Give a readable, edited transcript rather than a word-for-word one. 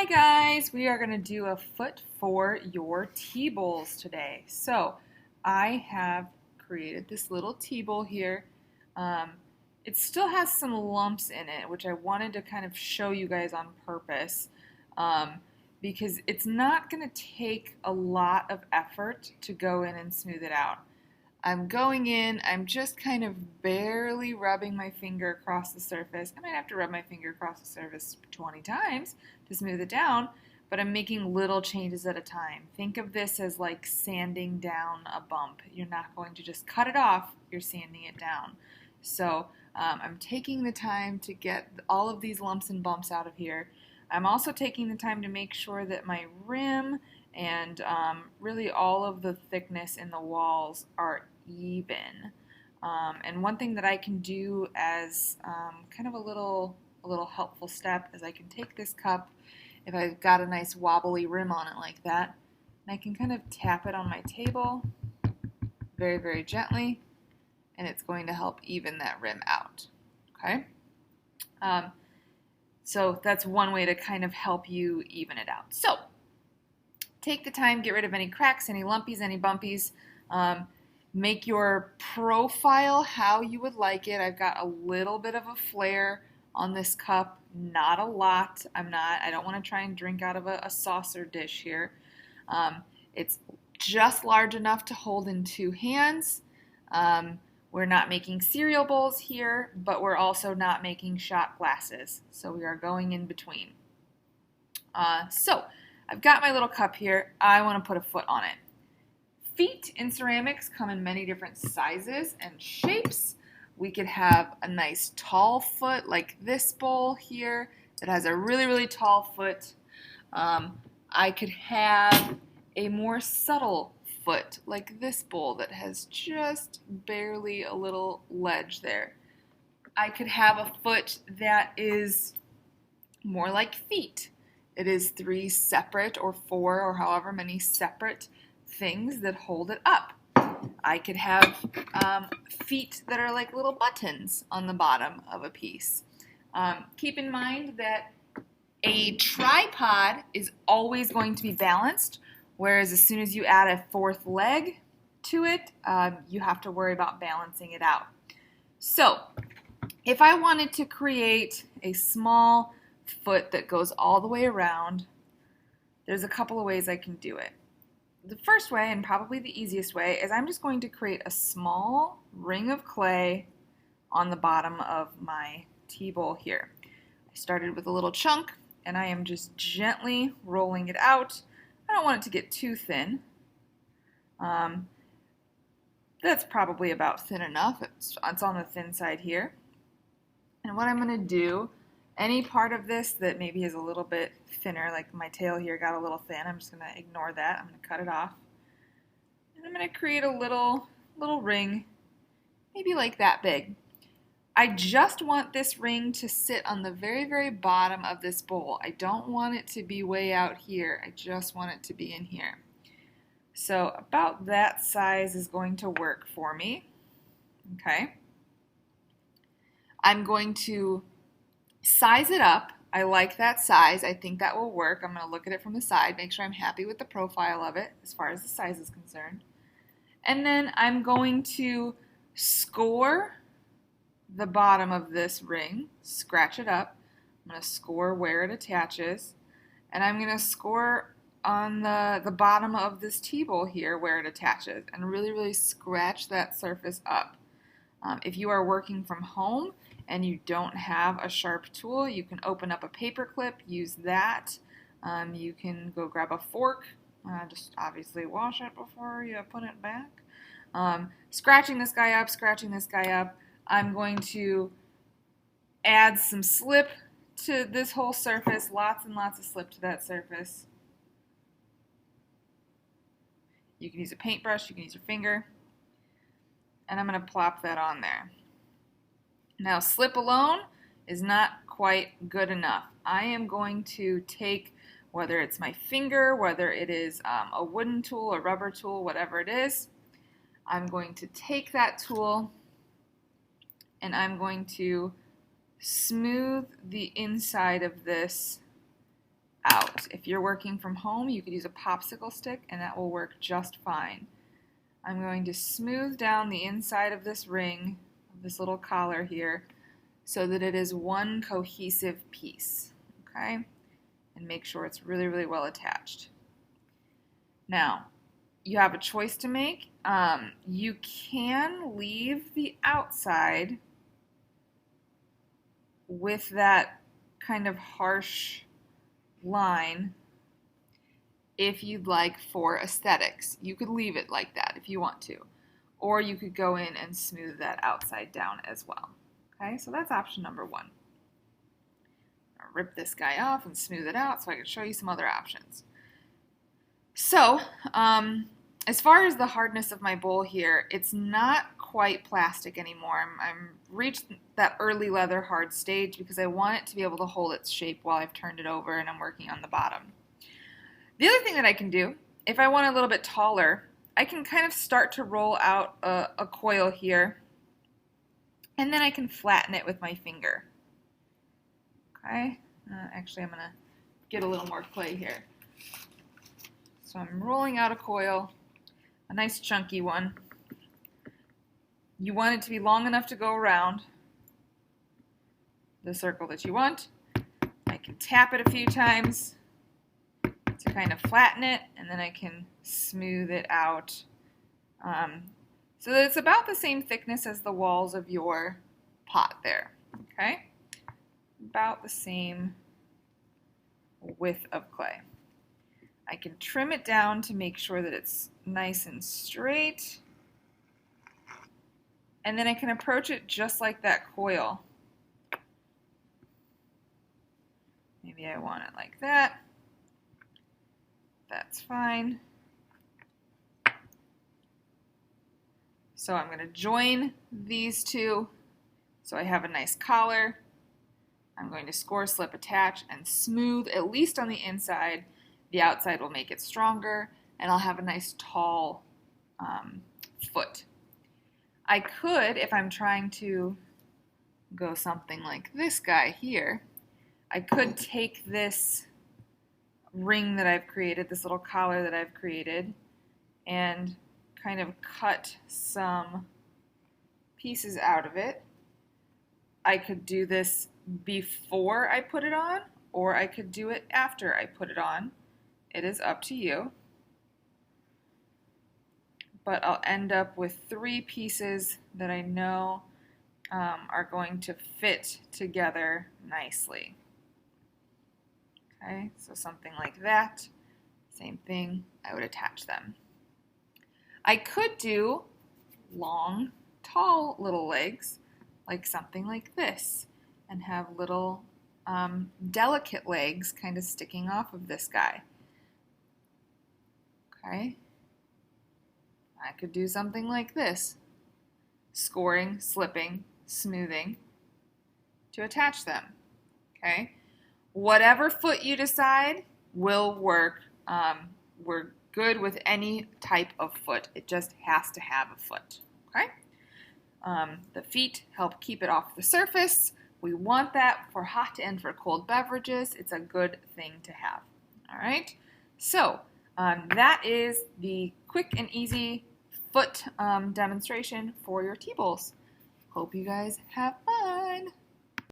Hi guys, we are going to do a foot for your tea bowls today. So I have created this little tea bowl here. Um, it still has some lumps in it, which I wanted to kind of show you guys on purpose um, because it's not going to take a lot of effort to go in and smooth it out. I'm going in, I'm just kind of barely rubbing my finger across the surface. I might have to rub my finger across the surface 20 times to smooth it down, but I'm making little changes at a time. Think of this as like sanding down a bump. You're not going to just cut it off, you're sanding it down. So I'm taking the time to get all of these lumps and bumps out of here. I'm also taking the time to make sure that my rim and really all of the thickness in the walls are even. And one thing that I can do as kind of a little helpful step is I can take this cup, if I've got a nice wobbly rim on it like that, and I can kind of tap it on my table very, very gently, and it's going to help even that rim out. Okay? So that's one way to kind of help you even it out. So take the time, get rid of any cracks, any lumpies, any bumpies. Make your profile how you would like it. I've got a little bit of a flare on this cup, not a lot. I don't want to try and drink out of a saucer dish here. It's just large enough to hold in two hands. We're not making cereal bowls here, but we're also not making shot glasses. So we are going in between. So I've got my little cup here. I want to put a foot on it. Feet in ceramics come in many different sizes and shapes. We could have a nice tall foot like this bowl here that has a really, really tall foot. I could have a more subtle foot like this bowl that has just barely a little ledge there. I could have a foot that is more like feet. It is 3 separate or 4 or however many separate things that hold it up. I could have feet that are like little buttons on the bottom of a piece. Keep in mind that a tripod is always going to be balanced, whereas as soon as you add a 4th leg to it, you have to worry about balancing it out. So if I wanted to create a small foot that goes all the way around, there's a couple of ways I can do it. The first way, and probably the easiest way, is I'm just going to create a small ring of clay on the bottom of my tea bowl here. I started with a little chunk, and I am just gently rolling it out. I don't want it to get too thin. That's probably about thin enough. It's on the thin side here. And what I'm going to do, any part of this that maybe is a little bit thinner, like my tail here got a little thin, I'm just going to ignore that. I'm going to cut it off. And I'm going to create a little ring, maybe like that big. I just want this ring to sit on the very, very bottom of this bowl. I don't want it to be way out here. I just want it to be in here. So about that size is going to work for me. Okay. I'm going to size it up. I like that size. I think that will work. I'm going to look at it from the side, make sure I'm happy with the profile of it as far as the size is concerned. And then I'm going to score the bottom of this ring, scratch it up. I'm going to score where it attaches. And I'm going to score on the bottom of this tea bowl here where it attaches and really, really scratch that surface up. If you are working from home and you don't have a sharp tool, you can open up a paper clip, use that. You can go grab a fork, just obviously wash it before you put it back. Scratching this guy up, I'm going to add some slip to this whole surface, lots and lots of slip to that surface. You can use a paintbrush, you can use your finger, and I'm going to plop that on there. Now, slip alone is not quite good enough. I am going to take, whether it's my finger, whether it is a wooden tool, a rubber tool, whatever it is, I'm going to take that tool and I'm going to smooth the inside of this out. If you're working from home, you could use a popsicle stick and that will work just fine. I'm going to smooth down the inside of this ring, of this little collar here, so that it is one cohesive piece, okay? And make sure it's really, really well attached. Now, you have a choice to make. You can leave the outside with that kind of harsh line if you'd like for aesthetics. You could leave it like that if you want to. Or you could go in and smooth that outside down as well. Okay, so that's option number one. I'll rip this guy off and smooth it out so I can show you some other options. So, as far as the hardness of my bowl here, it's not quite plastic anymore. I'm reached that early leather hard stage because I want it to be able to hold its shape while I've turned it over and I'm working on the bottom. The other thing that I can do, if I want it a little bit taller, I can kind of start to roll out a coil here, and then I can flatten it with my finger. Okay, actually I'm going to get a little more clay here. So I'm rolling out a coil, a nice chunky one. You want it to be long enough to go around the circle that you want. I can tap it a few times to kind of flatten it, and then I can smooth it out so that it's about the same thickness as the walls of your pot there, okay? About the same width of clay. I can trim it down to make sure that it's nice and straight, and then I can approach it just like that coil. Maybe I want it like that. That's fine. So I'm going to join these two so I have a nice collar. I'm going to score, slip, attach, and smooth, at least on the inside. The outside will make it stronger, and I'll have a nice tall foot. I could, if I'm trying to go something like this guy here, I could take this ring that I've created, this little collar that I've created, and kind of cut some pieces out of it. I could do this before I put it on, or I could do it after I put it on. It is up to you. But I'll end up with 3 pieces that I know are going to fit together nicely. Okay, so something like that. Same thing, I would attach them. I could do long, tall little legs, like something like this, and have little delicate legs kind of sticking off of this guy. Okay, I could do something like this, scoring, slipping, smoothing to attach them. Okay, whatever foot you decide will work. We're good with any type of foot. It just has to have a foot. Okay, the feet help keep it off the surface. We want that for hot and for cold beverages. It's a good thing to have. All right, so that is the quick and easy foot demonstration for your tea bowls. Hope you guys have fun.